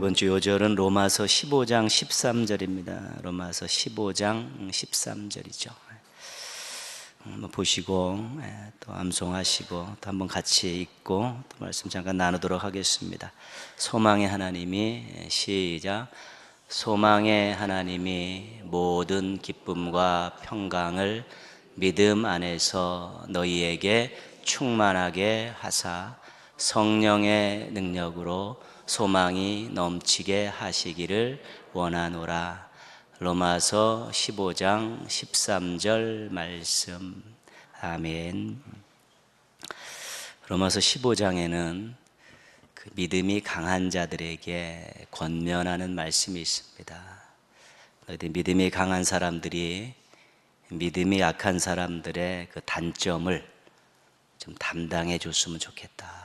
이번 주 요절은 로마서 15장 13절입니다. 로마서 15장 13절이죠. 한번 보시고 또 암송하시고 또 한번 같이 읽고 또 말씀 잠깐 나누도록 하겠습니다. 소망의 하나님이 시작. 소망의 하나님이 모든 기쁨과 평강을 믿음 안에서 너희에게 충만하게 하사 성령의 능력으로 소망이 넘치게 하시기를 원하노라. 로마서 15장 13절 말씀. 아멘. 로마서 15장에는 그 믿음이 강한 자들에게 권면하는 말씀이 있습니다. 너희들 믿음이 강한 사람들이 믿음이 약한 사람들의 그 단점을 좀 담당해 줬으면 좋겠다.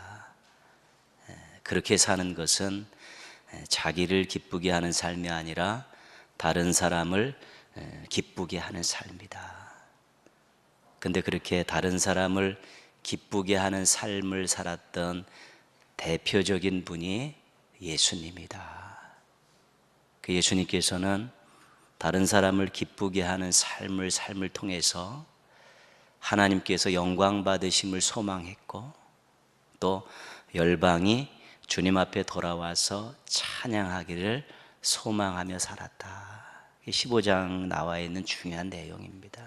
그렇게 사는 것은 자기를 기쁘게 하는 삶이 아니라 다른 사람을 기쁘게 하는 삶이다. 근데 그렇게 다른 사람을 기쁘게 하는 삶을 살았던 대표적인 분이 예수님이다. 그 예수님께서는 다른 사람을 기쁘게 하는 삶을 통해서 하나님께서 영광 받으심을 소망했고 또 열방이 주님 앞에 돌아와서 찬양하기를 소망하며 살았다. 15장 나와 있는 중요한 내용입니다.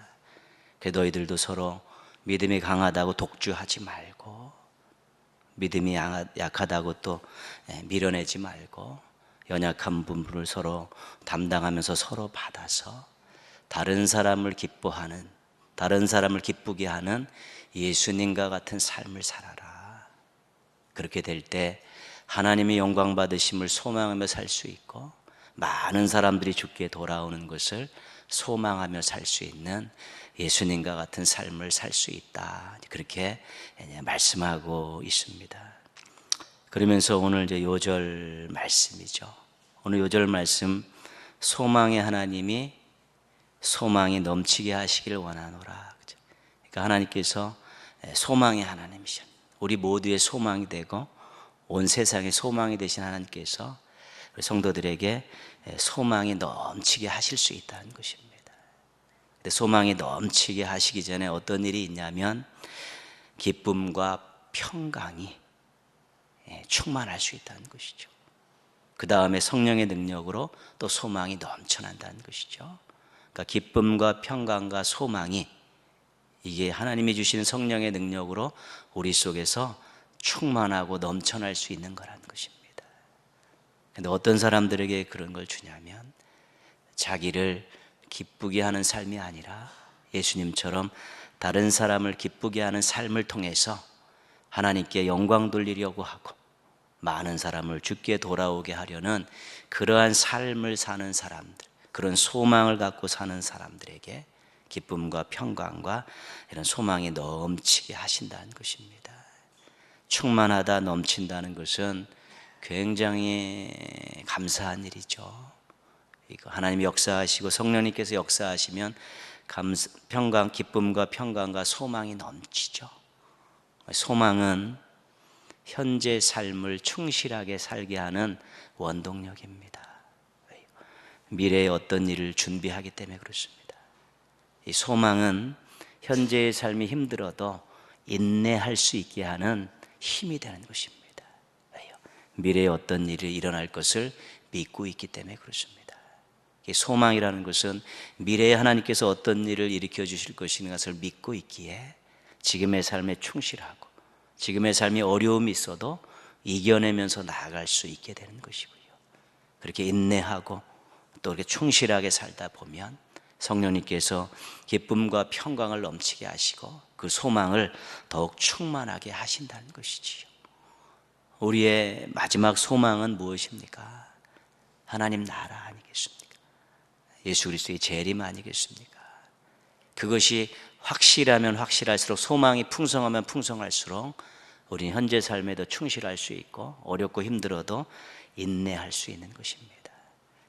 그래서 너희들도 서로 믿음이 강하다고 독주하지 말고 믿음이 약하다고 또 밀어내지 말고 연약한 부분을 서로 담당하면서 서로 받아서 다른 사람을 기뻐하는, 다른 사람을 기쁘게 하는 예수님과 같은 삶을 살아라. 그렇게 될 때 하나님의 영광 받으심을 소망하며 살 수 있고 많은 사람들이 주께 돌아오는 것을 소망하며 살 수 있는 예수님과 같은 삶을 살 수 있다. 그렇게 말씀하고 있습니다. 그러면서 오늘 이제 요절 말씀이죠. 오늘 요절 말씀, 소망의 하나님이 소망이 넘치게 하시기를 원하노라. 그러니까 하나님께서 소망의 하나님이셔. 우리 모두의 소망이 되고 온 세상의 소망이 되신 하나님께서 성도들에게 소망이 넘치게 하실 수 있다는 것입니다. 근데 소망이 넘치게 하시기 전에 어떤 일이 있냐면 기쁨과 평강이 충만할 수 있다는 것이죠. 그 다음에 성령의 능력으로 또 소망이 넘쳐난다는 것이죠. 그러니까 기쁨과 평강과 소망이 이게 하나님이 주시는 성령의 능력으로 우리 속에서 충만하고 넘쳐날 수 있는 거라는 것입니다. 그런데 어떤 사람들에게 그런 걸 주냐면 자기를 기쁘게 하는 삶이 아니라 예수님처럼 다른 사람을 기쁘게 하는 삶을 통해서 하나님께 영광 돌리려고 하고 많은 사람을 주께 돌아오게 하려는 그러한 삶을 사는 사람들, 그런 소망을 갖고 사는 사람들에게 기쁨과 평강과 이런 소망이 넘치게 하신다는 것입니다. 충만하다, 넘친다는 것은 굉장히 감사한 일이죠. 이거 하나님이 역사하시고 성령님께서 역사하시면 평강, 기쁨과 평강과 소망이 넘치죠. 소망은 현재 삶을 충실하게 살게 하는 원동력입니다. 미래의 어떤 일을 준비하기 때문에 그렇습니다. 이 소망은 현재의 삶이 힘들어도 인내할 수 있게 하는 힘이 되는 것입니다. 왜요? 미래에 어떤 일이 일어날 것을 믿고 있기 때문에 그렇습니다. 소망이라는 것은 미래에 하나님께서 어떤 일을 일으켜 주실 것인가를 믿고 있기에 지금의 삶에 충실하고 지금의 삶이 어려움이 있어도 이겨내면서 나아갈 수 있게 되는 것이고요. 그렇게 인내하고 또 이렇게 충실하게 살다 보면 성령님께서 기쁨과 평강을 넘치게 하시고 그 소망을 더욱 충만하게 하신다는 것이지요. 우리의 마지막 소망은 무엇입니까? 하나님 나라 아니겠습니까? 예수 그리스도의 재림 아니겠습니까? 그것이 확실하면 확실할수록, 소망이 풍성하면 풍성할수록 우리는 현재 삶에 더 충실할 수 있고 어렵고 힘들어도 인내할 수 있는 것입니다.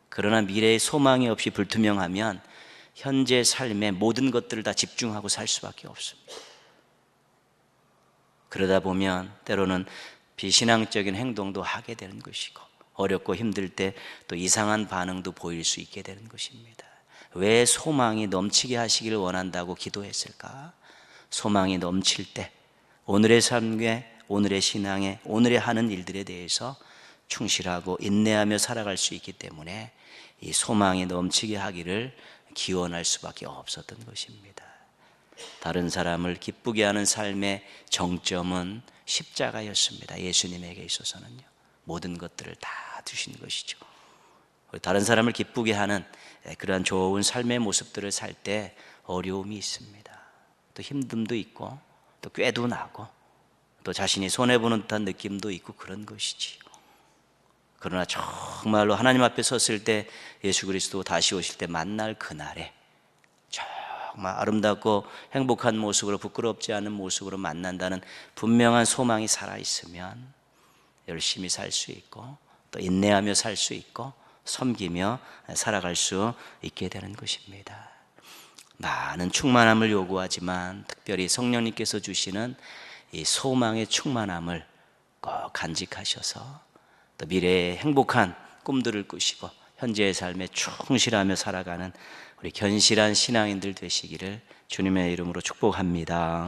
그러나 미래의 소망이 없이 불투명하면 현재 삶의 모든 것들을 다 집중하고 살 수밖에 없습니다. 그러다 보면 때로는 비신앙적인 행동도 하게 되는 것이고 어렵고 힘들 때 또 이상한 반응도 보일 수 있게 되는 것입니다. 왜 소망이 넘치게 하시기를 원한다고 기도했을까? 소망이 넘칠 때 오늘의 삶에, 오늘의 신앙에, 오늘의 하는 일들에 대해서 충실하고 인내하며 살아갈 수 있기 때문에 이 소망이 넘치게 하기를 기원할 수밖에 없었던 것입니다. 다른 사람을 기쁘게 하는 삶의 정점은 십자가였습니다. 예수님에게 있어서는요, 모든 것들을 다 주신 것이죠. 다른 사람을 기쁘게 하는 그러한 좋은 삶의 모습들을 살 때 어려움이 있습니다. 또 힘듦도 있고 또 꾀도 나고 또 자신이 손해보는 듯한 느낌도 있고 그런 것이지요. 그러나 정말로 하나님 앞에 섰을 때, 예수 그리스도 다시 오실 때 만날 그날에 정말 아름답고 행복한 모습으로, 부끄럽지 않은 모습으로 만난다는 분명한 소망이 살아있으면 열심히 살 수 있고 또 인내하며 살 수 있고 섬기며 살아갈 수 있게 되는 것입니다. 많은 충만함을 요구하지만 특별히 성령님께서 주시는 이 소망의 충만함을 꼭 간직하셔서 또 미래의 행복한 꿈들을 꾸시고 현재의 삶에 충실하며 살아가는 우리 견실한 신앙인들 되시기를 주님의 이름으로 축복합니다.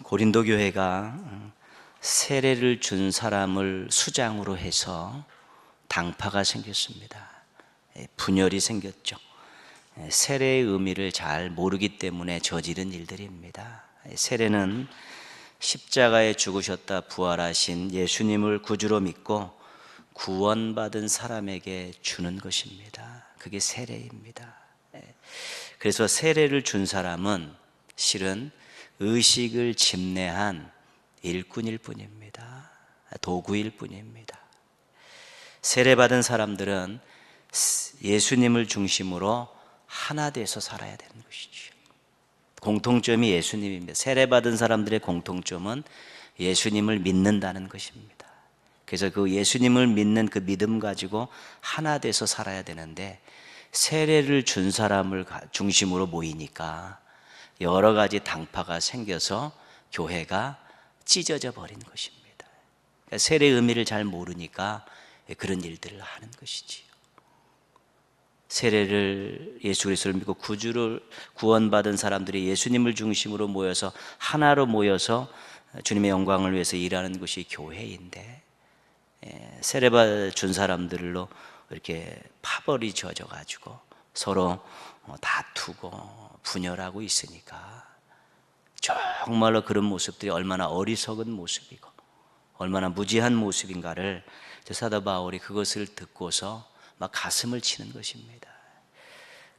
고린도 교회가 세례를 준 사람을 수장으로 해서 당파가 생겼습니다. 분열이 생겼죠. 세례의 의미를 잘 모르기 때문에 저지른 일들입니다. 세례는 십자가에 죽으셨다 부활하신 예수님을 구주로 믿고 구원받은 사람에게 주는 것입니다. 그게 세례입니다. 그래서 세례를 준 사람은 실은 의식을 집례한 일꾼일 뿐입니다. 도구일 뿐입니다. 세례받은 사람들은 예수님을 중심으로 하나 돼서 살아야 되는 것이죠. 공통점이 예수님입니다. 세례받은 사람들의 공통점은 예수님을 믿는다는 것입니다. 그래서 그 예수님을 믿는 그 믿음 가지고 하나 돼서 살아야 되는데, 세례를 준 사람을 중심으로 모이니까 여러 가지 당파가 생겨서 교회가 찢어져 버린 것입니다. 그러니까 세례의 의미를 잘 모르니까 그런 일들을 하는 것이지요. 세례를, 예수 그리스도를 믿고 구주를 구원받은 사람들이 예수님을 중심으로 모여서 하나로 모여서 주님의 영광을 위해서 일하는 것이 교회인데, 세례받은 사람들로 이렇게 파벌이 져져 가지고 서로 다투고 분열하고 있으니까 정말로 그런 모습들이 얼마나 어리석은 모습이고 얼마나 무지한 모습인가를 사도 바울이 그것을 듣고서 막 가슴을 치는 것입니다.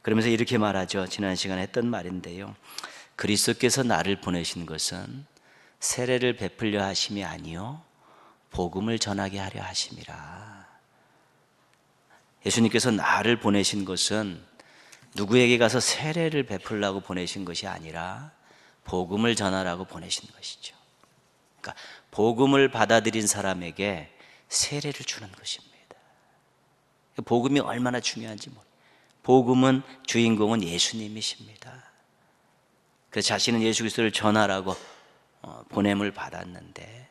그러면서 이렇게 말하죠. 지난 시간에 했던 말인데요, 그리스도께서 나를 보내신 것은 세례를 베풀려 하심이 아니요 복음을 전하게 하려 하심이라. 예수님께서 나를 보내신 것은 누구에게 가서 세례를 베풀라고 보내신 것이 아니라 복음을 전하라고 보내신 것이죠. 그러니까 복음을 받아들인 사람에게 세례를 주는 것입니다. 복음이 얼마나 중요한지 모릅니다. 복음은 주인공은 예수님이십니다. 그래서 자신은 예수 그리스도를 전하라고 보냄을 받았는데,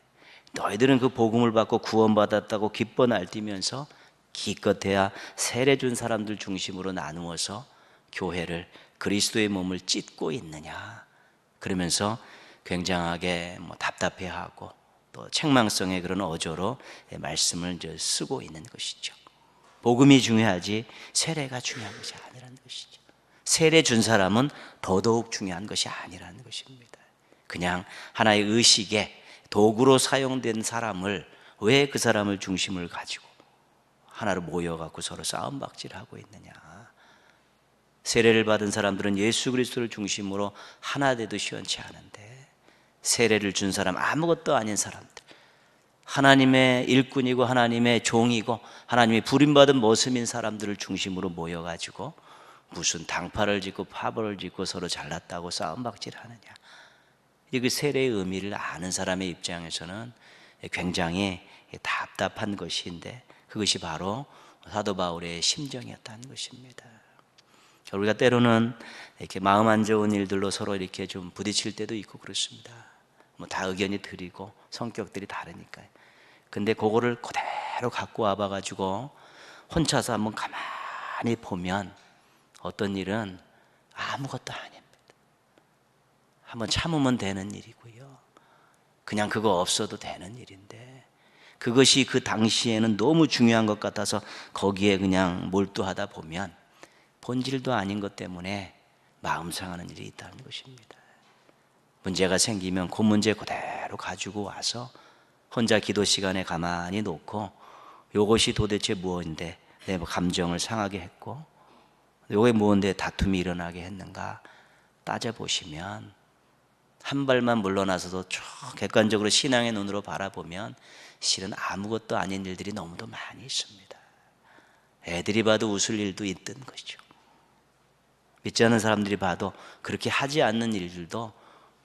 너희들은 그 복음을 받고 구원받았다고 기뻐 날뛰면서 기껏해야 세례 준 사람들 중심으로 나누어서 교회를, 그리스도의 몸을 찢고 있느냐, 그러면서 굉장하게 답답해하고 또 책망성의 그런 어조로 말씀을 이제 쓰고 있는 것이죠. 복음이 중요하지 세례가 중요한 것이 아니라는 것이죠. 세례 준 사람은 더더욱 중요한 것이 아니라는 것입니다. 그냥 하나의 의식의 도구로 사용된 사람을, 왜 그 사람을 중심을 가지고 하나로 모여갖고 서로 싸움박질하고 있느냐. 세례를 받은 사람들은 예수 그리스도를 중심으로 하나 돼도 시원치 않은데, 세례를 준 사람, 아무것도 아닌 사람들, 하나님의 일꾼이고 하나님의 종이고 하나님의 부름받은 모습인 사람들을 중심으로 모여가지고 무슨 당파를 짓고 파벌을 짓고 서로 잘났다고 싸움박질하느냐. 이 세례의 의미를 아는 사람의 입장에서는 굉장히 답답한 것인데, 그것이 바로 사도 바울의 심정이었다는 것입니다. 우리가 때로는 이렇게 마음 안 좋은 일들로 서로 이렇게 좀 부딪힐 때도 있고 그렇습니다. 다 의견이 드리고 성격들이 다르니까요. 근데 그거를 그대로 갖고 와봐가지고 혼자서 한번 가만히 보면 어떤 일은 아무것도 아닙니다. 한번 참으면 되는 일이고요. 그냥 그거 없어도 되는 일인데 그것이 그 당시에는 너무 중요한 것 같아서 거기에 그냥 몰두하다 보면 본질도 아닌 것 때문에 마음 상하는 일이 있다는 것입니다. 문제가 생기면 그 문제 그대로 가지고 와서 혼자 기도 시간에 가만히 놓고 이것이 도대체 무엇인데 내 감정을 상하게 했고 이게 무엇인데 다툼이 일어나게 했는가 따져보시면 한 발만 물러나서도 쭉 객관적으로 신앙의 눈으로 바라보면 실은 아무것도 아닌 일들이 너무도 많이 있습니다. 애들이 봐도 웃을 일도 있던 것이죠. 믿지 않는 사람들이 봐도 그렇게 하지 않는 일들도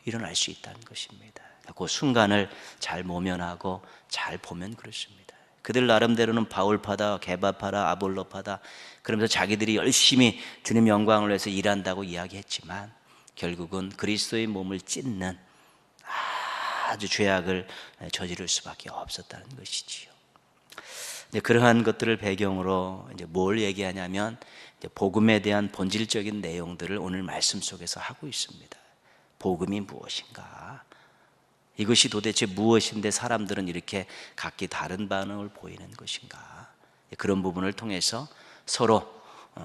일어날 수 있다는 것입니다. 그 순간을 잘 모면하고 잘 보면 그렇습니다. 그들 나름대로는 바울파다, 게바파다, 아볼로파다 그러면서 자기들이 열심히 주님 영광을 위해서 일한다고 이야기했지만 결국은 그리스도의 몸을 찢는 아주 죄악을 저지를 수밖에 없었다는 것이지요. 그러한 것들을 배경으로 이제 뭘 얘기하냐면 이제 복음에 대한 본질적인 내용들을 오늘 말씀 속에서 하고 있습니다. 복음이 무엇인가? 이것이 도대체 무엇인데 사람들은 이렇게 각기 다른 반응을 보이는 것인가? 그런 부분을 통해서 서로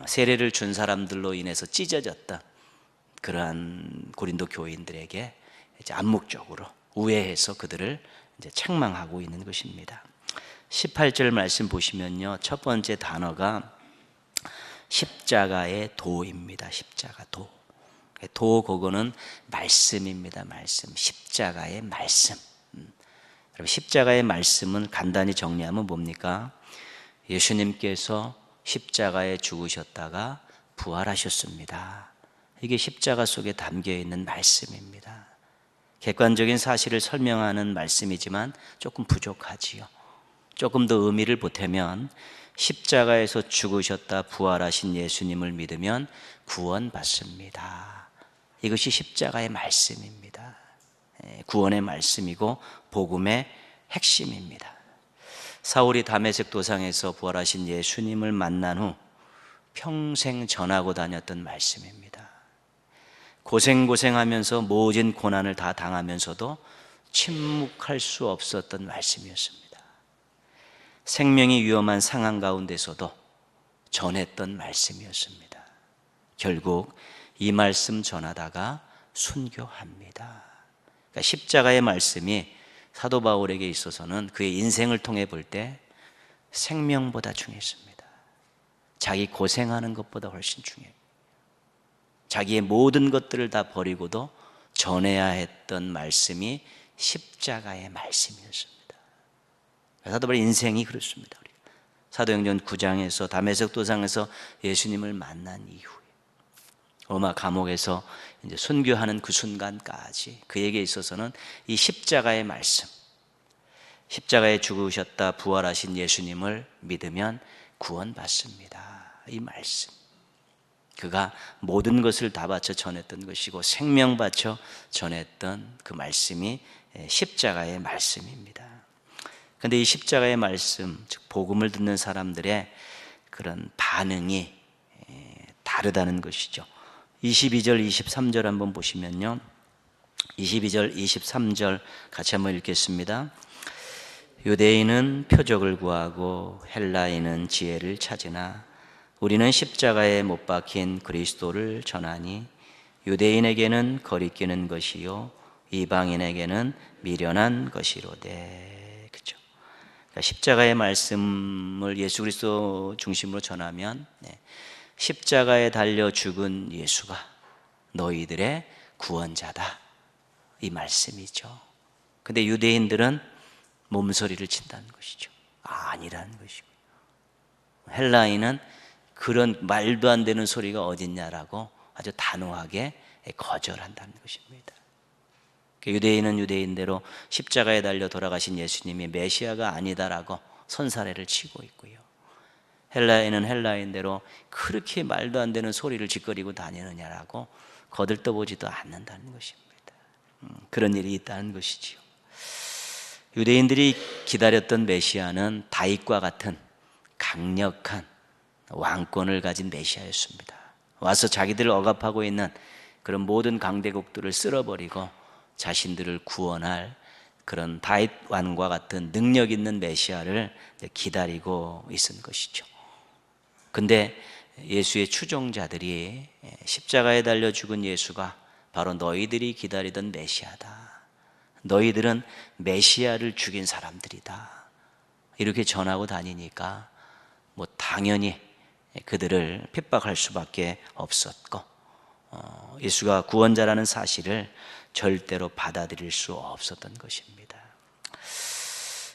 세례를 준 사람들로 인해서 찢어졌던 그러한 고린도 교인들에게 이제 암묵적으로 우애해서 그들을 이제 책망하고 있는 것입니다. 18절 말씀 보시면요, 첫 번째 단어가 십자가의 도입니다. 십자가 도. 도 그거는 말씀입니다. 말씀. 십자가의 말씀. 그럼 십자가의 말씀은 간단히 정리하면 뭡니까? 예수님께서 십자가에 죽으셨다가 부활하셨습니다. 이게 십자가 속에 담겨 있는 말씀입니다. 객관적인 사실을 설명하는 말씀이지만 조금 부족하지요. 조금 더 의미를 보태면 십자가에서 죽으셨다 부활하신 예수님을 믿으면 구원받습니다. 이것이 십자가의 말씀입니다. 구원의 말씀이고 복음의 핵심입니다. 사울이 다메섹 도상에서 부활하신 예수님을 만난 후 평생 전하고 다녔던 말씀입니다. 고생하면서 모진 고난을 다 당하면서도 침묵할 수 없었던 말씀이었습니다. 생명이 위험한 상황 가운데서도 전했던 말씀이었습니다. 결국 이 말씀 전하다가 순교합니다. 그러니까 십자가의 말씀이 사도 바울에게 있어서는 그의 인생을 통해 볼 때 생명보다 중요했습니다. 자기 고생하는 것보다 훨씬 중요해요. 자기의 모든 것들을 다 버리고도 전해야 했던 말씀이 십자가의 말씀이었습니다. 사도 바울의 인생이 그렇습니다. 사도행전 9장에서 다메섹 도상에서 예수님을 만난 이후에 로마 감옥에서 이제 순교하는 그 순간까지 그에게 있어서는 이 십자가의 말씀, 십자가에 죽으셨다 부활하신 예수님을 믿으면 구원받습니다. 이 말씀, 그가 모든 것을 다 바쳐 전했던 것이고 생명 바쳐 전했던 그 말씀이 십자가의 말씀입니다. 그런데 이 십자가의 말씀, 즉 복음을 듣는 사람들의 그런 반응이 다르다는 것이죠. 22절, 23절 한번 보시면요, 22절, 23절 같이 한번 읽겠습니다. 유대인은 표적을 구하고 헬라인은 지혜를 찾으나 우리는 십자가에 못 박힌 그리스도를 전하니 유대인에게는 거리끼는 것이요 이방인에게는 미련한 것이로되. 그렇죠? 그러니까 십자가의 말씀을 예수 그리스도 중심으로 전하면 십자가에 달려 죽은 예수가 너희들의 구원자다, 이 말씀이죠. 근데 유대인들은 몸서리를 친다는 것이죠. 아니라는 것이고, 헬라인은 그런 말도 안 되는 소리가 어딨냐라고 아주 단호하게 거절한다는 것입니다. 유대인은 유대인대로 십자가에 달려 돌아가신 예수님이 메시아가 아니다라고 손사래를 치고 있고요, 헬라인은 헬라인대로 그렇게 말도 안 되는 소리를 짓거리고 다니느냐라고 거들떠보지도 않는다는 것입니다. 그런 일이 있다는 것이지요. 유대인들이 기다렸던 메시아는 다윗과 같은 강력한 왕권을 가진 메시아였습니다. 와서 자기들을 억압하고 있는 그런 모든 강대국들을 쓸어버리고 자신들을 구원할 그런 다윗 왕과 같은 능력 있는 메시아를 기다리고 있은 것이죠. 근데 예수의 추종자들이 십자가에 달려 죽은 예수가 바로 너희들이 기다리던 메시아다. 너희들은 메시아를 죽인 사람들이다. 이렇게 전하고 다니니까 뭐 당연히 그들을 핍박할 수밖에 없었고, 예수가 구원자라는 사실을 절대로 받아들일 수 없었던 것입니다.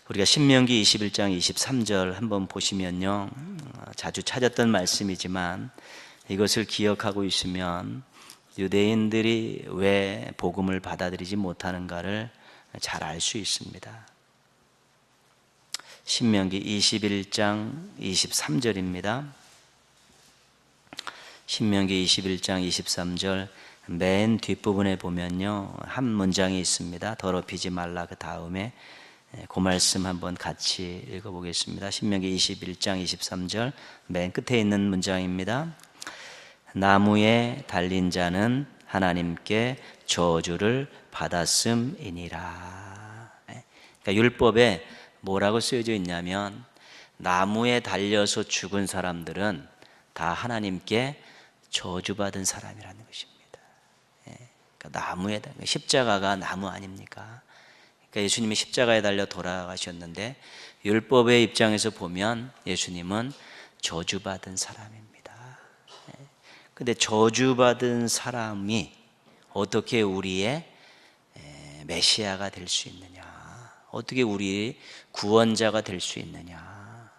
우리가 신명기 21장 23절 한번 보시면요, 자주 찾았던 말씀이지만 이것을 기억하고 있으면 유대인들이 왜 복음을 받아들이지 못하는가를 잘 알 수 있습니다. 신명기 21장 23절입니다. 신명기 21장 23절 맨 뒷부분에 보면요, 한 문장이 있습니다. 더럽히지 말라. 그 다음에 그 말씀 한번 같이 읽어보겠습니다. 신명기 21장 23절 맨 끝에 있는 문장입니다. 나무에 달린 자는 하나님께 저주를 받았음이니라. 그러니까 율법에 뭐라고 쓰여져 있냐면 나무에 달려서 죽은 사람들은 다 하나님께 저주받은 사람이라는 것입니다. 그러니까 나무에 달려, 십자가가 나무 아닙니까? 그러니까 예수님이 십자가에 달려 돌아가셨는데 율법의 입장에서 보면 예수님은 저주받은 사람입니다. 근데 저주받은 사람이 어떻게 우리의 메시아가 될 수 있느냐? 어떻게 우리의 구원자가 될 수 있느냐?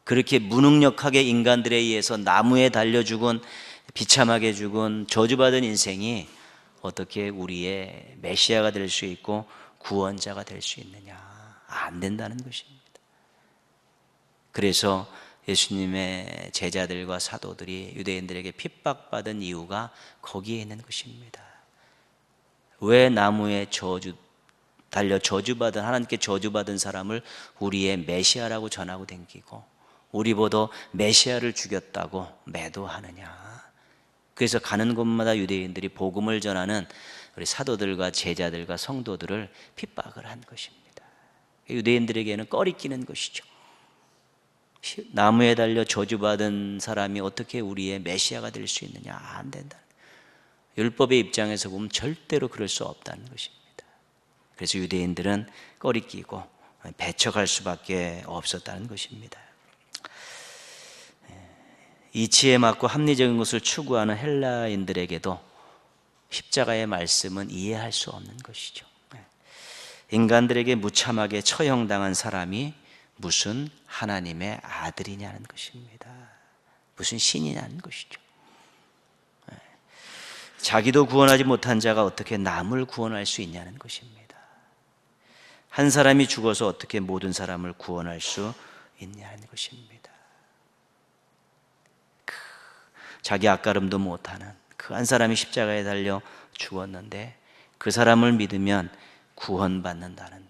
그렇게 무능력하게 인간들에 의해서 나무에 달려 죽은, 비참하게 죽은 저주받은 인생이 어떻게 우리의 메시아가 될 수 있고 구원자가 될 수 있느냐? 안 된다는 것입니다. 그래서 예수님의 제자들과 사도들이 유대인들에게 핍박받은 이유가 거기에 있는 것입니다. 왜 나무에 달려 저주받은, 하나님께 저주받은 사람을 우리의 메시아라고 전하고 댕기고 우리보다 메시아를 죽였다고 매도하느냐? 그래서 가는 곳마다 유대인들이 복음을 전하는 우리 사도들과 제자들과 성도들을 핍박을 한 것입니다. 유대인들에게는 꺼리끼는 것이죠. 나무에 달려 저주받은 사람이 어떻게 우리의 메시아가 될 수 있느냐? 안 된다. 율법의 입장에서 보면 절대로 그럴 수 없다는 것입니다. 그래서 유대인들은 꺼리끼고 배척할 수밖에 없었다는 것입니다. 이치에 맞고 합리적인 것을 추구하는 헬라인들에게도 십자가의 말씀은 이해할 수 없는 것이죠. 인간들에게 무참하게 처형당한 사람이 무슨 하나님의 아들이냐는 것입니다. 무슨 신이냐는 것이죠. 자기도 구원하지 못한 자가 어떻게 남을 구원할 수 있냐는 것입니다. 한 사람이 죽어서 어떻게 모든 사람을 구원할 수 있냐는 것입니다. 자기 앞가름도 못하는 그 한 사람이 십자가에 달려 죽었는데 그 사람을 믿으면 구원받는다는,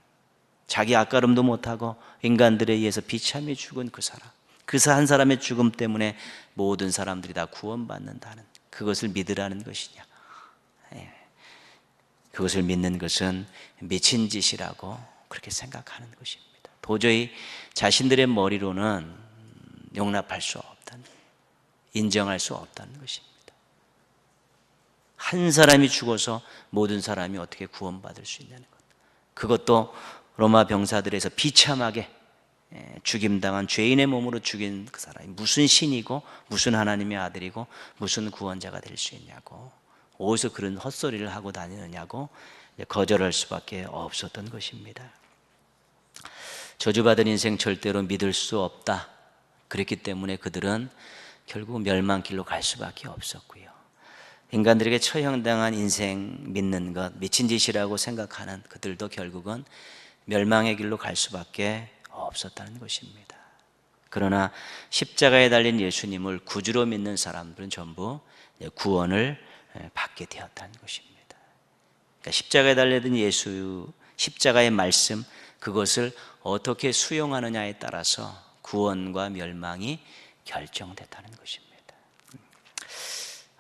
자기 앞가름도 못하고 인간들에 의해서 비참히 죽은 그 사람, 그 한 사람의 죽음 때문에 모든 사람들이 다 구원받는다는, 그것을 믿으라는 것이냐? 그것을 믿는 것은 미친 짓이라고 그렇게 생각하는 것입니다. 도저히 자신들의 머리로는 용납할 수 없다는, 인정할 수 없다는 것입니다. 한 사람이 죽어서 모든 사람이 어떻게 구원받을 수 있냐는 것, 그것도 로마 병사들에서 비참하게 죽임당한 죄인의 몸으로 죽인 그 사람이 무슨 신이고 무슨 하나님의 아들이고 무슨 구원자가 될 수 있냐고, 어디서 그런 헛소리를 하고 다니느냐고 거절할 수밖에 없었던 것입니다. 저주받은 인생 절대로 믿을 수 없다. 그랬기 때문에 그들은 결국 멸망길로 갈 수밖에 없었고요. 인간들에게 처형당한 인생 믿는 것, 미친 짓이라고 생각하는 그들도 결국은 멸망의 길로 갈 수밖에 없었다는 것입니다. 그러나 십자가에 달린 예수님을 구주로 믿는 사람들은 전부 구원을 받게 되었다는 것입니다. 그러니까 십자가에 달려든 예수, 십자가의 말씀, 그것을 어떻게 수용하느냐에 따라서 구원과 멸망이 결정됐다는 것입니다.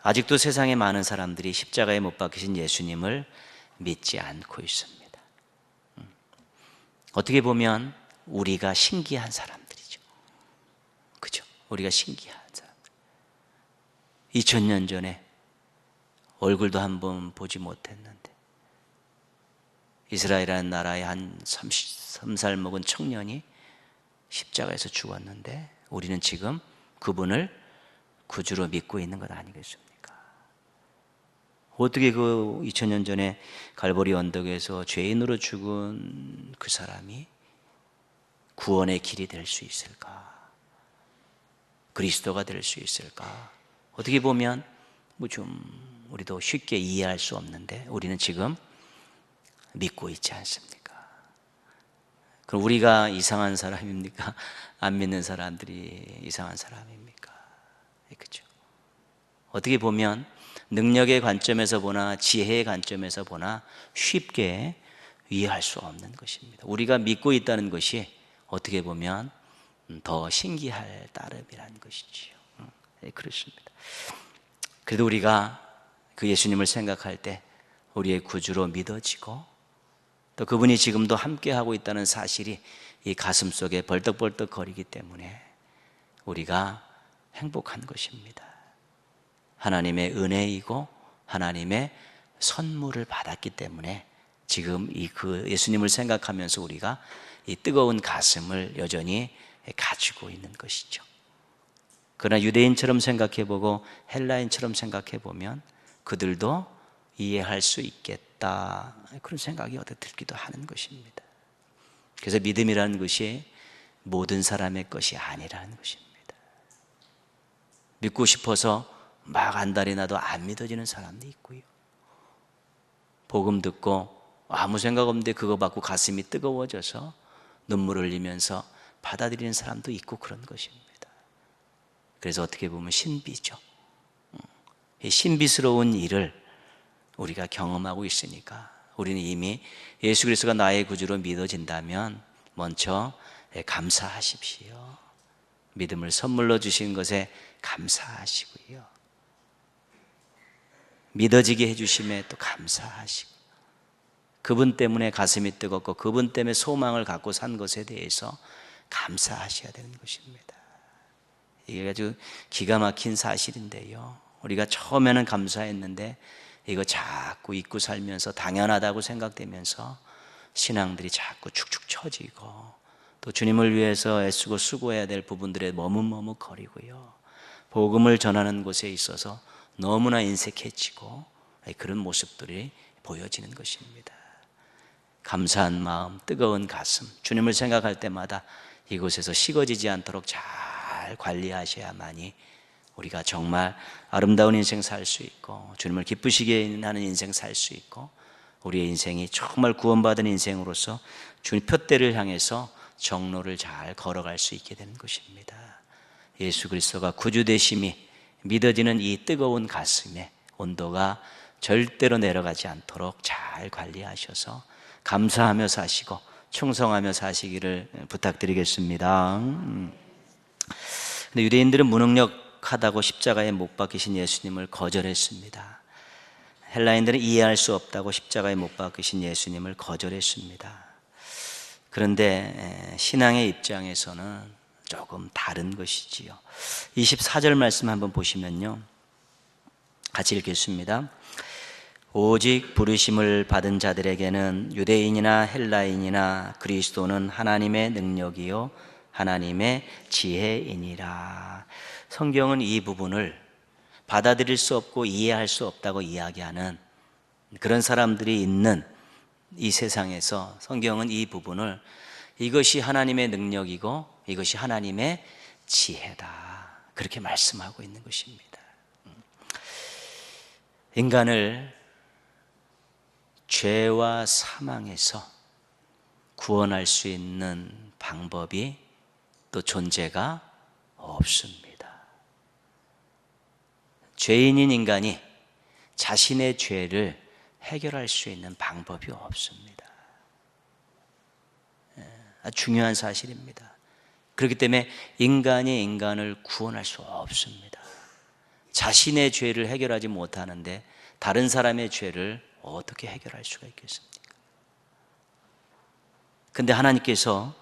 아직도 세상에 많은 사람들이 십자가에 못 박히신 예수님을 믿지 않고 있습니다. 어떻게 보면 우리가 신기한 사람들이죠. 그죠? 우리가 신기한 사람들. 2000년 전에 얼굴도 한번 보지 못했는데 이스라엘이라는 나라의 한 33살 먹은 청년이 십자가에서 죽었는데 우리는 지금 그분을 구주로 믿고 있는 것 아니겠습니까? 어떻게 그 2000년 전에 갈보리 언덕에서 죄인으로 죽은 그 사람이 구원의 길이 될 수 있을까? 그리스도가 될 수 있을까? 어떻게 보면 좀 우리도 쉽게 이해할 수 없는데 우리는 지금 믿고 있지 않습니까? 그럼 우리가 이상한 사람입니까? 안 믿는 사람들이 이상한 사람입니까? 그렇죠? 어떻게 보면 능력의 관점에서 보나 지혜의 관점에서 보나 쉽게 이해할 수 없는 것입니다. 우리가 믿고 있다는 것이 어떻게 보면 더 신기할 따름이라는 것이지요. 그렇습니다. 그래도 우리가 그 예수님을 생각할 때 우리의 구주로 믿어지고 또 그분이 지금도 함께하고 있다는 사실이 이 가슴 속에 벌떡벌떡 거리기 때문에 우리가 행복한 것입니다. 하나님의 은혜이고 하나님의 선물을 받았기 때문에 지금 그 예수님을 생각하면서 우리가 이 뜨거운 가슴을 여전히 가지고 있는 것이죠. 그러나 유대인처럼 생각해보고 헬라인처럼 생각해보면 그들도 이해할 수 있겠다 그런 생각이 어떻게 들기도 하는 것입니다. 그래서 믿음이라는 것이 모든 사람의 것이 아니라는 것입니다. 믿고 싶어서 막 안달이 나도 안 믿어지는 사람도 있고요. 복음 듣고 아무 생각 없는데 그거 받고 가슴이 뜨거워져서 눈물을 흘리면서 받아들이는 사람도 있고 그런 것입니다. 그래서 어떻게 보면 신비죠. 이 신비스러운 일을 우리가 경험하고 있으니까 우리는 이미 예수 그리스도가 나의 구주로 믿어진다면 먼저 감사하십시오. 믿음을 선물로 주신 것에 감사하시고요. 믿어지게 해주심에 또 감사하시고 그분 때문에 가슴이 뜨겁고 그분 때문에 소망을 갖고 산 것에 대해서 감사하셔야 되는 것입니다. 이게 아주 기가 막힌 사실인데요. 우리가 처음에는 감사했는데 이거 자꾸 잊고 살면서 당연하다고 생각되면서 신앙들이 자꾸 축축 처지고 또 주님을 위해서 애쓰고 수고해야 될 부분들에 머뭇머뭇거리고요. 복음을 전하는 곳에 있어서 너무나 인색해지고 그런 모습들이 보여지는 것입니다. 감사한 마음, 뜨거운 가슴, 주님을 생각할 때마다 이곳에서 식어지지 않도록 잘 관리하셔야만이 우리가 정말 아름다운 인생 살 수 있고 주님을 기쁘시게 하는 인생 살 수 있고 우리의 인생이 정말 구원받은 인생으로서 주님 표대를 향해서 정로를 잘 걸어갈 수 있게 되는 것입니다. 예수 그리스도가 구주 되심이 믿어지는 이 뜨거운 가슴에 온도가 절대로 내려가지 않도록 잘 관리하셔서 감사하며 사시고 충성하며 사시기를 부탁드리겠습니다. 근데 유대인들은 무능력하다고 십자가에 못 박히신 예수님을 거절했습니다. 헬라인들은 이해할 수 없다고 십자가에 못 박히신 예수님을 거절했습니다. 그런데 신앙의 입장에서는 조금 다른 것이지요. 24절 말씀 한번 보시면요, 같이 읽겠습니다. 오직 부르심을 받은 자들에게는 유대인이나 헬라인이나 그리스도는 하나님의 능력이요 하나님의 지혜이니라. 성경은 이 부분을 받아들일 수 없고 이해할 수 없다고 이야기하는 그런 사람들이 있는 이 세상에서 성경은 이 부분을 이것이 하나님의 능력이고 이것이 하나님의 지혜다 그렇게 말씀하고 있는 것입니다. 인간을 죄와 사망에서 구원할 수 있는 방법이 또 존재가 없습니다. 죄인인 인간이 자신의 죄를 해결할 수 있는 방법이 없습니다. 중요한 사실입니다. 그렇기 때문에 인간이 인간을 구원할 수 없습니다. 자신의 죄를 해결하지 못하는데 다른 사람의 죄를 어떻게 해결할 수가 있겠습니까? 근데 하나님께서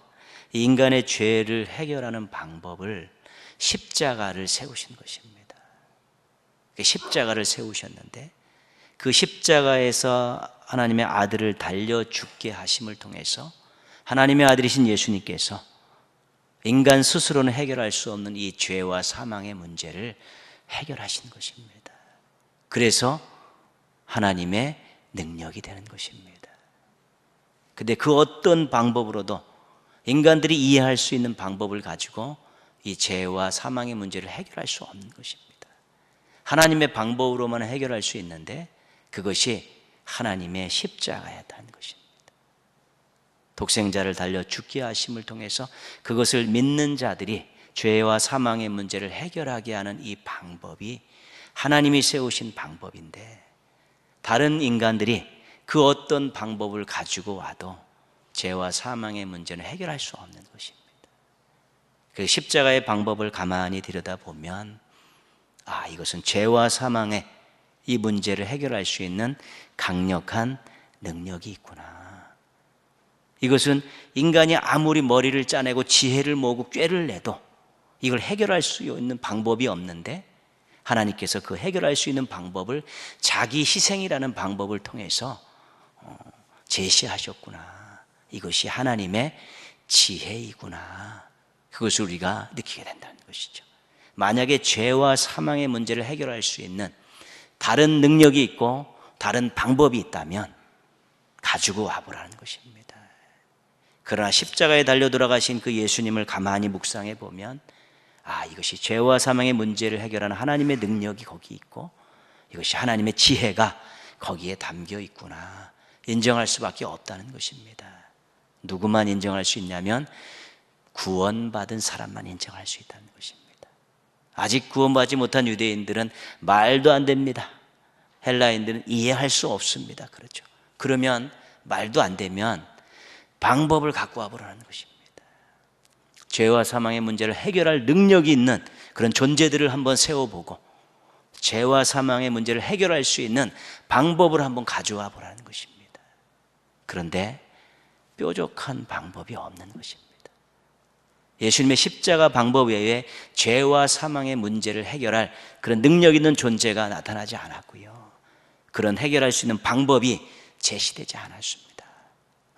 인간의 죄를 해결하는 방법을 십자가를 세우신 것입니다. 십자가를 세우셨는데 그 십자가에서 하나님의 아들을 달려 죽게 하심을 통해서 하나님의 아들이신 예수님께서 인간 스스로는 해결할 수 없는 이 죄와 사망의 문제를 해결하신 것입니다. 그래서 하나님의 능력이 되는 것입니다. 근데 그 어떤 방법으로도 인간들이 이해할 수 있는 방법을 가지고 이 죄와 사망의 문제를 해결할 수 없는 것입니다. 하나님의 방법으로만 해결할 수 있는데 그것이 하나님의 십자가였다는 것입니다. 독생자를 달려 죽게 하심을 통해서 그것을 믿는 자들이 죄와 사망의 문제를 해결하게 하는 이 방법이 하나님이 세우신 방법인데 다른 인간들이 그 어떤 방법을 가지고 와도 죄와 사망의 문제는 해결할 수 없는 것입니다. 그 십자가의 방법을 가만히 들여다보면 이것은 죄와 사망의 이 문제를 해결할 수 있는 강력한 능력이 있구나. 이것은 인간이 아무리 머리를 짜내고 지혜를 모으고 꾀를 내도 이걸 해결할 수 있는 방법이 없는데 하나님께서 그 해결할 수 있는 방법을 자기 희생이라는 방법을 통해서 제시하셨구나. 이것이 하나님의 지혜이구나. 그것을 우리가 느끼게 된다는 것이죠. 만약에 죄와 사망의 문제를 해결할 수 있는 다른 능력이 있고 다른 방법이 있다면 가지고 와보라는 것입니다. 그러나 십자가에 달려 돌아가신 그 예수님을 가만히 묵상해 보면 이것이 죄와 사망의 문제를 해결하는 하나님의 능력이 거기 있고 이것이 하나님의 지혜가 거기에 담겨 있구나 인정할 수밖에 없다는 것입니다. 누구만 인정할 수 있냐면 구원받은 사람만 인정할 수 있다는 것입니다. 아직 구원받지 못한 유대인들은 말도 안 됩니다. 헬라인들은 이해할 수 없습니다. 그렇죠. 그러면 말도 안 되면 방법을 갖고 와보라는 것입니다. 죄와 사망의 문제를 해결할 능력이 있는 그런 존재들을 한번 세워보고 죄와 사망의 문제를 해결할 수 있는 방법을 한번 가져와 보라는 것입니다. 그런데 뾰족한 방법이 없는 것입니다. 예수님의 십자가 방법 외에 죄와 사망의 문제를 해결할 그런 능력 있는 존재가 나타나지 않았고요. 그런 해결할 수 있는 방법이 제시되지 않았습니다.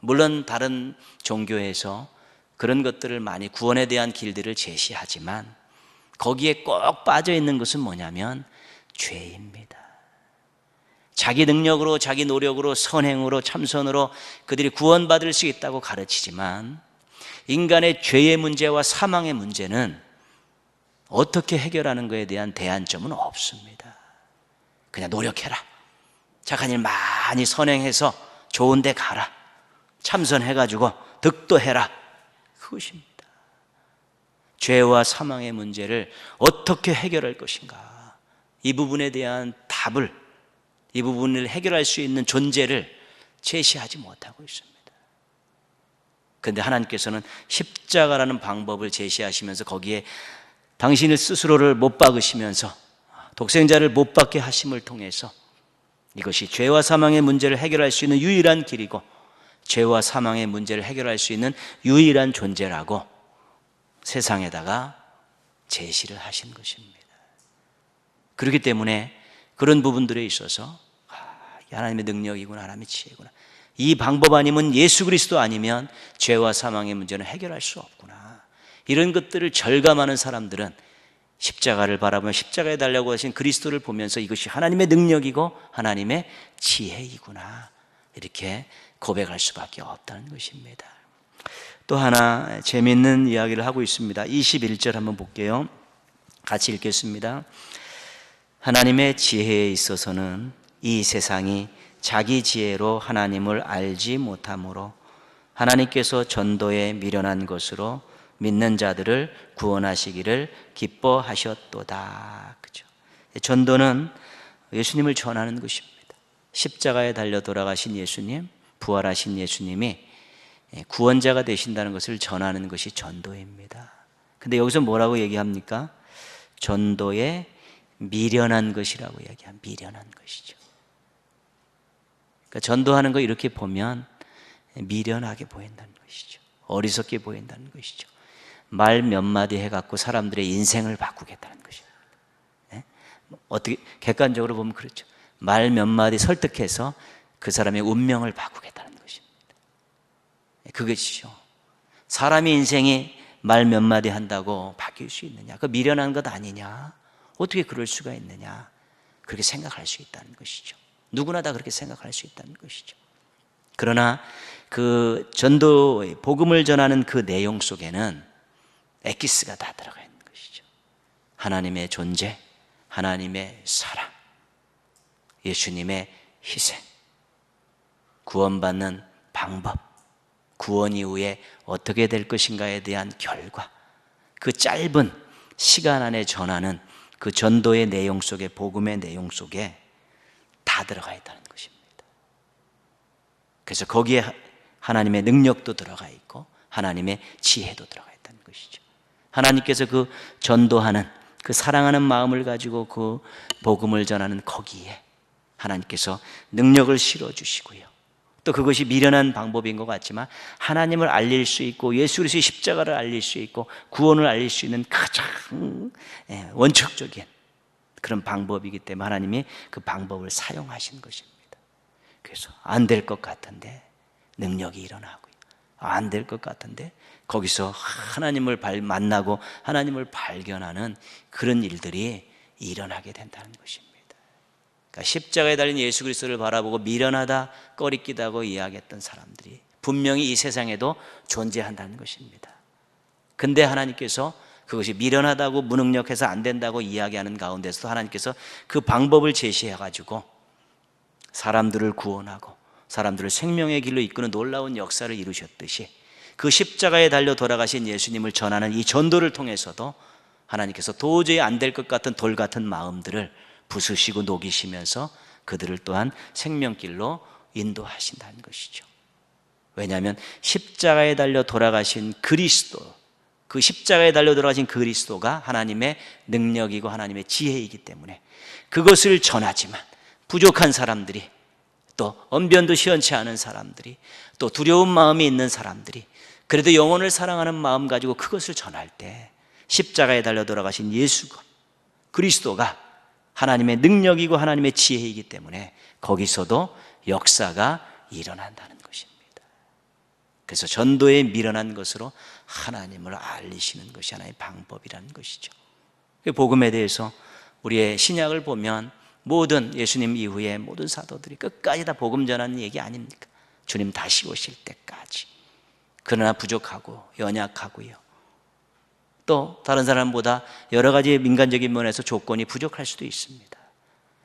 물론 다른 종교에서 그런 것들을 많이 구원에 대한 길들을 제시하지만 거기에 꼭 빠져 있는 것은 뭐냐면 죄입니다. 자기 능력으로 자기 노력으로 선행으로 참선으로 그들이 구원받을 수 있다고 가르치지만 인간의 죄의 문제와 사망의 문제는 어떻게 해결하는 것에 대한 대안점은 없습니다. 그냥 노력해라. 착한 일 많이 선행해서 좋은 데 가라. 참선해가지고 득도해라. 그것입니다. 죄와 사망의 문제를 어떻게 해결할 것인가. 이 부분에 대한 답을, 이 부분을 해결할 수 있는 존재를 제시하지 못하고 있습니다. 그런데 하나님께서는 십자가라는 방법을 제시하시면서 거기에 당신을 스스로를 못 박으시면서 독생자를 못 박게 하심을 통해서 이것이 죄와 사망의 문제를 해결할 수 있는 유일한 길이고 죄와 사망의 문제를 해결할 수 있는 유일한 존재라고 세상에다가 제시를 하신 것입니다. 그렇기 때문에 그런 부분들에 있어서 하나님의 능력이구나, 하나님의 지혜구나. 이 방법 아니면 예수 그리스도 아니면 죄와 사망의 문제는 해결할 수 없구나. 이런 것들을 절감하는 사람들은 십자가를 바라보며 십자가에 달라고 하신 그리스도를 보면서 이것이 하나님의 능력이고 하나님의 지혜이구나. 이렇게 고백할 수밖에 없다는 것입니다. 또 하나 재미있는 이야기를 하고 있습니다. 21절 한번 볼게요. 같이 읽겠습니다. 하나님의 지혜에 있어서는 이 세상이 자기 지혜로 하나님을 알지 못하므로 하나님께서 전도에 미련한 것으로 믿는 자들을 구원하시기를 기뻐하셨도다. 그죠? 전도는 예수님을 전하는 것입니다. 십자가에 달려 돌아가신 예수님, 부활하신 예수님이 구원자가 되신다는 것을 전하는 것이 전도입니다. 근데 여기서 뭐라고 얘기합니까? 전도에 미련한 것이라고 얘기합니다. 미련한 것이죠. 그러니까 전도하는 거 이렇게 보면 미련하게 보인다는 것이죠. 어리석게 보인다는 것이죠. 말 몇 마디 해갖고 사람들의 인생을 바꾸겠다는 것입니다. 어떻게 객관적으로 보면 그렇죠. 말 몇 마디 설득해서 그 사람의 운명을 바꾸겠다는 것입니다. 그것이죠. 사람의 인생이 말 몇 마디 한다고 바뀔 수 있느냐? 그 미련한 것 아니냐? 어떻게 그럴 수가 있느냐? 그렇게 생각할 수 있다는 것이죠. 누구나 다 그렇게 생각할 수 있다는 것이죠. 그러나 그 전도 복음을 전하는 그 내용 속에는 엑기스가 다 들어가 있는 것이죠. 하나님의 존재, 하나님의 사랑, 예수님의 희생, 구원받는 방법, 구원 이후에 어떻게 될 것인가에 대한 결과, 그 짧은 시간 안에 전하는 그 전도의 내용 속에, 복음의 내용 속에 다 들어가 있다는 것입니다. 그래서 거기에 하나님의 능력도 들어가 있고 하나님의 지혜도 들어가 있다는 것이죠. 하나님께서 그 전도하는, 그 사랑하는 마음을 가지고 그 복음을 전하는 거기에 하나님께서 능력을 실어주시고요. 또 그것이 미련한 방법인 것 같지만 하나님을 알릴 수 있고 예수 그리스도의 십자가를 알릴 수 있고 구원을 알릴 수 있는 가장 원칙적인 그런 방법이기 때문에 하나님이 그 방법을 사용하신 것입니다. 그래서 안 될 것 같은데 능력이 일어나고요. 안 될 것 같은데 거기서 하나님을 만나고 하나님을 발견하는 그런 일들이 일어나게 된다는 것입니다. 그러니까 십자가에 달린 예수 그리스도를 바라보고 미련하다, 꺼리끼다고 이야기했던 사람들이 분명히 이 세상에도 존재한다는 것입니다. 근데 하나님께서 그것이 미련하다고 무능력해서 안 된다고 이야기하는 가운데서도 하나님께서 그 방법을 제시해가지고 사람들을 구원하고 사람들을 생명의 길로 이끄는 놀라운 역사를 이루셨듯이 그 십자가에 달려 돌아가신 예수님을 전하는 이 전도를 통해서도 하나님께서 도저히 안 될 것 같은 돌 같은 마음들을 부수시고 녹이시면서 그들을 또한 생명길로 인도하신다는 것이죠. 왜냐하면 십자가에 달려 돌아가신 그리스도, 그 십자가에 달려 돌아가신 그리스도가 하나님의 능력이고 하나님의 지혜이기 때문에 그것을 전하지만 부족한 사람들이, 또 언변도 시원치 않은 사람들이, 또 두려운 마음이 있는 사람들이 그래도 영혼을 사랑하는 마음 가지고 그것을 전할 때 십자가에 달려 돌아가신 예수가, 그리스도가 하나님의 능력이고 하나님의 지혜이기 때문에 거기서도 역사가 일어난다는 것입니다. 그래서 전도에 미련한 것으로 하나님을 알리시는 것이 하나의 방법이라는 것이죠. 복음에 대해서 우리의 신약을 보면 모든 예수님 이후에 모든 사도들이 끝까지 다 복음 전하는 얘기 아닙니까? 주님 다시 오실 때까지. 그러나 부족하고 연약하고요. 또 다른 사람보다 여러 가지 민간적인 면에서 조건이 부족할 수도 있습니다.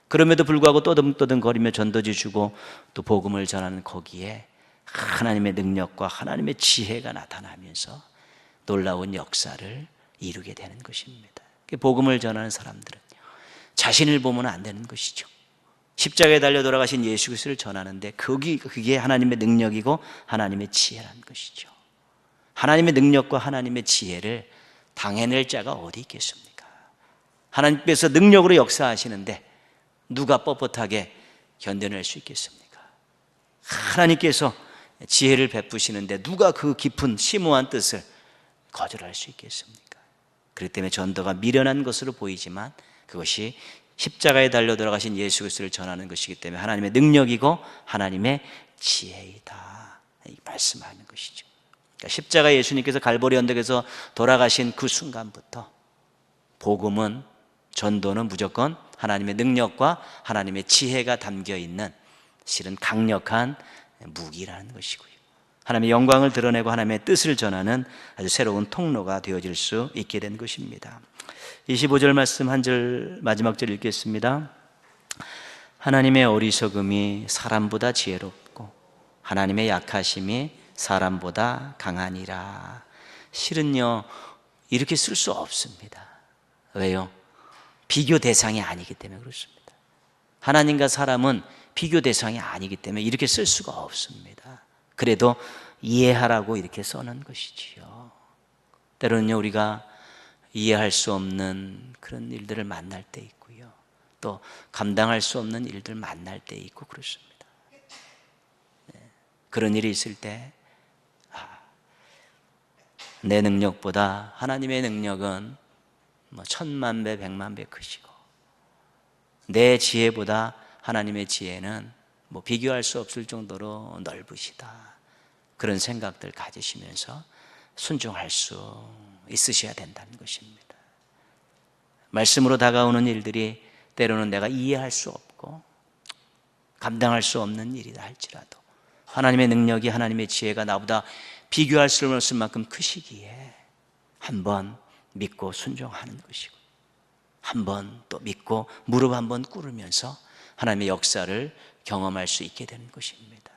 그럼에도 불구하고 떠듬떠듬거리며 전도지 주고 또 복음을 전하는 거기에 하나님의 능력과 하나님의 지혜가 나타나면서 놀라운 역사를 이루게 되는 것입니다. 복음을 전하는 사람들은 자신을 보면 안 되는 것이죠. 십자가에 달려 돌아가신 예수 그리스도를 전하는데 그게 하나님의 능력이고 하나님의 지혜라는 것이죠. 하나님의 능력과 하나님의 지혜를 당해낼 자가 어디 있겠습니까? 하나님께서 능력으로 역사하시는데 누가 뻣뻣하게 견뎌낼 수 있겠습니까? 하나님께서 지혜를 베푸시는데 누가 그 깊은 심오한 뜻을 거절할 수 있겠습니까? 그렇기 때문에 전도가 미련한 것으로 보이지만 그것이 십자가에 달려 돌아가신 예수 그리스도를 전하는 것이기 때문에 하나님의 능력이고 하나님의 지혜이다 말씀하는 것이죠. 그러니까 십자가 예수님께서 갈보리 언덕에서 돌아가신 그 순간부터 복음은, 전도는 무조건 하나님의 능력과 하나님의 지혜가 담겨있는 실은 강력한 무기라는 것이고요. 하나님의 영광을 드러내고 하나님의 뜻을 전하는 아주 새로운 통로가 되어질 수 있게 된 것입니다. 25절 말씀 한 절 마지막 절 읽겠습니다. 하나님의 어리석음이 사람보다 지혜롭고 하나님의 약하심이 사람보다 강하니라. 실은요 이렇게 쓸 수 없습니다. 왜요? 비교 대상이 아니기 때문에 그렇습니다. 하나님과 사람은 비교 대상이 아니기 때문에 이렇게 쓸 수가 없습니다. 그래도 이해하라고 이렇게 써놓은 것이지요. 때로는요, 우리가 이해할 수 없는 그런 일들을 만날 때 있고요, 또 감당할 수 없는 일들 만날 때 있고 그렇습니다. 그런 일이 있을 때 내 능력보다 하나님의 능력은 천만 배, 백만 배 크시고, 내 지혜보다 하나님의 지혜는 비교할 수 없을 정도로 넓으시다. 그런 생각들 가지시면서 순종할 수 있으셔야 된다는 것입니다. 말씀으로 다가오는 일들이 때로는 내가 이해할 수 없고 감당할 수 없는 일이다 할지라도 하나님의 능력이, 하나님의 지혜가 나보다 비교할 수 없을 만큼 크시기에 한번 믿고 순종하는 것이고, 한번 또 믿고 무릎 한번 꿇으면서 하나님의 역사를 경험할 수 있게 되는 것입니다.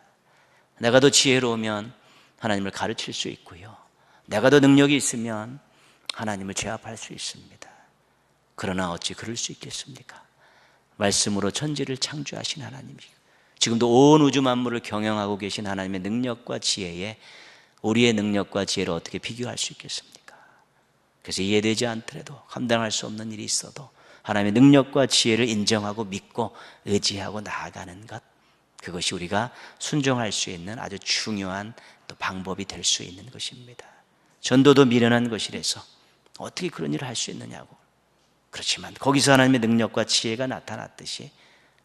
내가 더 지혜로우면 하나님을 가르칠 수 있고요, 내가 더 능력이 있으면 하나님을 제압할 수 있습니다. 그러나 어찌 그럴 수 있겠습니까? 말씀으로 천지를 창조하신 하나님이시고 지금도 온 우주 만물을 경영하고 계신 하나님의 능력과 지혜에 우리의 능력과 지혜를 어떻게 비교할 수 있겠습니까? 그래서 이해되지 않더라도, 감당할 수 없는 일이 있어도 하나님의 능력과 지혜를 인정하고 믿고 의지하고 나아가는 것, 그것이 우리가 순종할 수 있는 아주 중요한 또 방법이 될 수 있는 것입니다. 전도도 미련한 것이라서 어떻게 그런 일을 할 수 있느냐고. 그렇지만 거기서 하나님의 능력과 지혜가 나타났듯이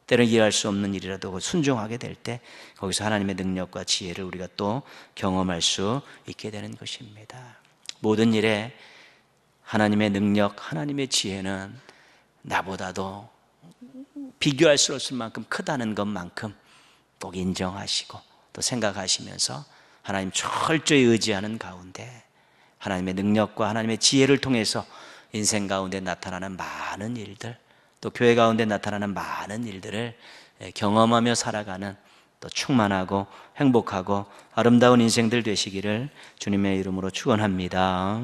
때로 이해할 수 없는 일이라도 순종하게 될 때 거기서 하나님의 능력과 지혜를 우리가 또 경험할 수 있게 되는 것입니다. 모든 일에 하나님의 능력, 하나님의 지혜는 나보다도 비교할 수 없을 만큼 크다는 것만큼 꼭 인정하시고 또 생각하시면서 하나님 철저히 의지하는 가운데 하나님의 능력과 하나님의 지혜를 통해서 인생 가운데 나타나는 많은 일들, 또 교회 가운데 나타나는 많은 일들을 경험하며 살아가는 또 충만하고 행복하고 아름다운 인생들 되시기를 주님의 이름으로 축원합니다.